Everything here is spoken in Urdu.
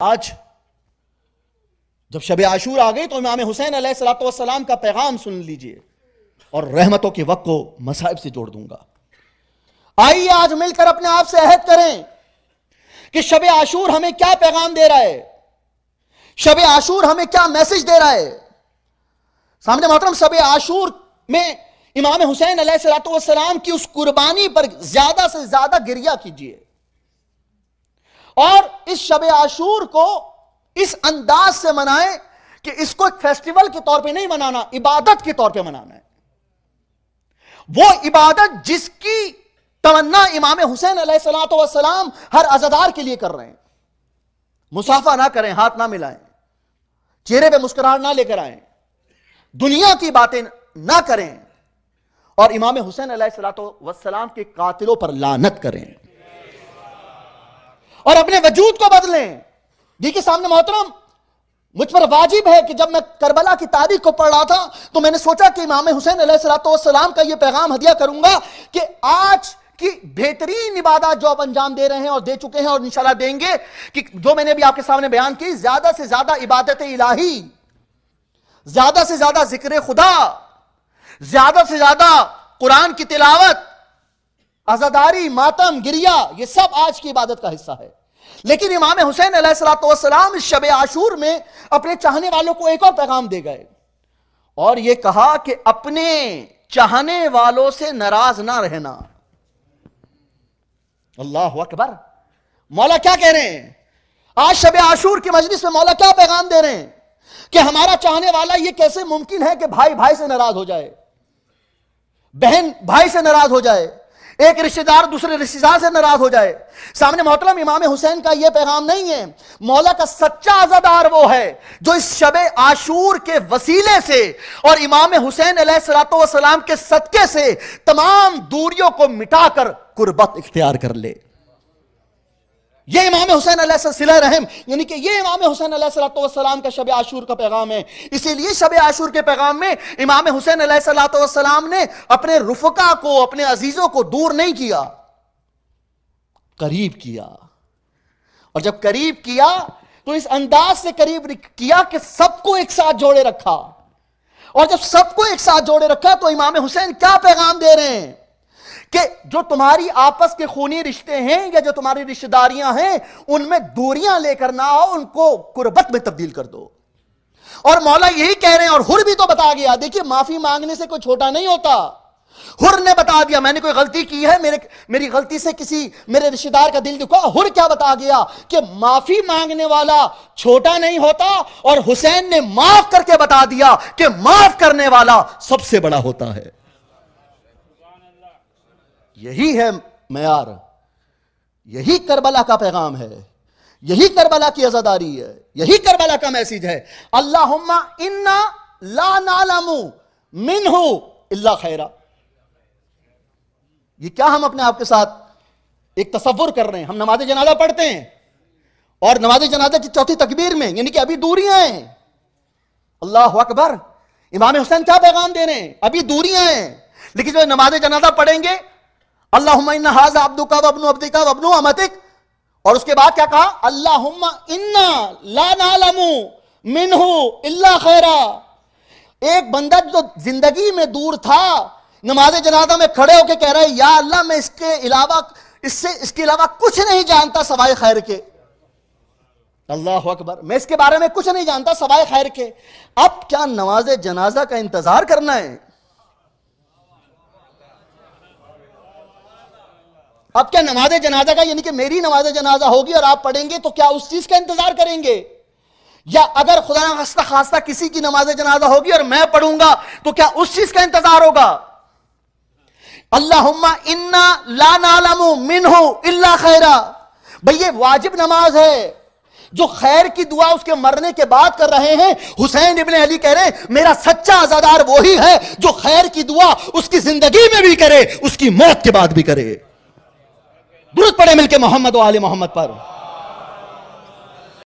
آج جب شب عاشور آ گئی تو امام حسین علیہ السلام کا پیغام سن لیجئے اور رحمتوں کے وقت کو مصائب سے جوڑ دوں گا. آئیے آج مل کر اپنے آپ سے عہد کریں کہ شب عاشور ہمیں کیا پیغام دے رہا ہے, شب عاشور ہمیں کیا میسج دے رہا ہے. سامنے محترم, شب عاشور میں امام حسین علیہ السلام کی اس قربانی پر زیادہ سے زیادہ گریہ کیجئے, اور اس شب عاشور کو اس انداز سے منائیں کہ اس کو ایک فیسٹیول کے طور پہ نہیں منانا, عبادت کے طور پہ منانا ہے. وہ عبادت جس کی تمنا امام حسین علیہ السلام ہر عزادار کے لیے کر رہے ہیں. مصافحہ نہ کریں, ہاتھ نہ ملائیں, چہرے پہ مسکراہٹ نہ لے کر آئیں, دنیا کی باتیں نہ کریں, اور امام حسین علیہ السلام کے قاتلوں پر لعنت کریں اور اپنے وجود کو بدلیں. دیکھیں سامنے محترم, مجھ پر واجب ہے کہ جب میں کربلا کی تاریخ کو پڑھ رہا تھا تو میں نے سوچا کہ امام حسین علیہ السلام کا یہ پیغام ہدیہ کروں گا کہ آج کی بہترین عبادت جو آپ انجام دے رہے ہیں اور دے چکے ہیں اور انشاءاللہ دیں گے, کہ جو میں نے بھی آپ کے سامنے بیان کی, زیادہ سے زیادہ عبادت الہی, زیادہ سے زیادہ ذکر خدا, زیادہ سے زیادہ قرآن کی تلاوت, عزاداری, ماتم, گریہ, یہ سب آج کی عبادت کا حصہ ہے. لیکن امام حسین علیہ السلام اس شب عاشور میں اپنے چاہنے والوں کو ایک اور پیغام دے گئے, اور یہ کہا کہ اپنے چاہنے والوں سے ناراض نہ رہنا. اللہ اکبر. مولا کیا کہہ رہے ہیں آج شب عاشور کی مجلس میں؟ مولا کیا پیغام دے رہے ہیں کہ ہمارا چاہنے والا یہ کیسے ممکن ہے کہ بھائی بھائی سے ناراض ہو جائے, بہن بھائی سے ناراض ہو جائے, ایک رشتہ دار دوسرے رشتہ دار سے ناراض ہو جائے. سامنے محترم, امام حسین کا یہ پیغام نہیں ہے. مولا کا سچا عزادار وہ ہے جو اس شب عاشور کے وسیلے سے اور امام حسین علیہ السلام کے صدقے سے تمام دوریوں کو مٹا کر قربت اختیار کر لے. یہ امام حسین علیہ السلام صلہ رحم, یعنی کہ یہ امام حسین علیہ السلام کا شب عاشور کا پیغام ہے. اسی لیے شب عاشور کے پیغام میں امام حسین علیہ السلام نے اپنے رفقا کو, اپنے عزیزوں کو دور نہیں کیا, قریب کیا. اور جب قریب کیا تو اس انداز سے قریب کیا کہ سب کو ایک ساتھ جوڑے رکھا. اور جب سب کو ایک ساتھ جوڑے رکھا تو امام حسین کیا پیغام دے رہے ہیں کہ جو تمہاری آپس کے خونی رشتے ہیں یا جو تمہاری رشتہ داریاں ہیں ان میں دوریاں لے کر نہ آؤ, ان کو قربت میں تبدیل کر دو. اور مولا یہی کہہ رہے ہیں, اور حر بھی تو بتا گیا. دیکھیے معافی مانگنے سے کوئی چھوٹا نہیں ہوتا. حر نے بتا دیا میں نے کوئی غلطی کی ہے, میری غلطی سے کسی میرے رشتہ دار کا دل دکھا. حر کیا بتا گیا کہ معافی مانگنے والا چھوٹا نہیں ہوتا, اور حسین نے معاف کر کے بتا دیا کہ معاف کرنے والا سب سے بڑا ہوتا ہے. یہی ہے معیار, یہی کربلا کا پیغام ہے, یہی کربلا کی عزاداری ہے, یہی کربلا کا میسیج ہے. اللہم انا لا نعلم منہ الا خیرا. یہ کیا ہم اپنے آپ کے ساتھ ایک تصور کر رہے ہیں؟ ہم نماز جنازہ پڑھتے ہیں اور نماز جنازہ کی چوتھی تکبیر میں, یعنی کہ ابھی دوریاں ہیں. اللہ اکبر. امام حسین کیا پیغام دے رہے ہیں؟ ابھی دوریاں ہیں, لیکن جو نماز جنازہ پڑھیں گے اللہم ان ھذا عبدک وابن عبدک وابن امتک, اور اس کے بعد کیا کہا؟ اللہم انا لا نعلم منہ الا خیرا. ایک بندہ جو زندگی میں دور تھا نماز جنازہ میں کھڑے ہو کے کہہ رہا ہے یا اللہ میں اس کے علاوہ کچھ نہیں جانتا سوائے خیر کے. اللہ اکبر. میں اس کے بارے میں کچھ نہیں جانتا سوائے خیر کے. اب کیا نماز جنازہ کا انتظار کرنا ہے؟ اب کیا نماز جنازہ کا, یعنی کہ میری نماز جنازہ ہوگی اور آپ پڑھیں گے تو کیا اس چیز کا انتظار کریں گے؟ یا اگر خدا نخواستہ خاصہ کسی کی نماز جنازہ ہوگی اور میں پڑھوں گا تو کیا اس چیز کا انتظار ہوگا؟ اللہم انا لا نعلم منہ الا خیرا. بھئی یہ واجب نماز ہے جو خیر کی دعا اس کے مرنے کے بعد کر رہے ہیں. حسین ابن علی کہہ رہے ہیں میرا سچا عزادار وہی ہے جو خیر کی دعا اس کی زندگی میں بھی کرے, اس کی موت کے بعد بھی کرے. درود پڑھے مل کے محمد و آل محمد پر.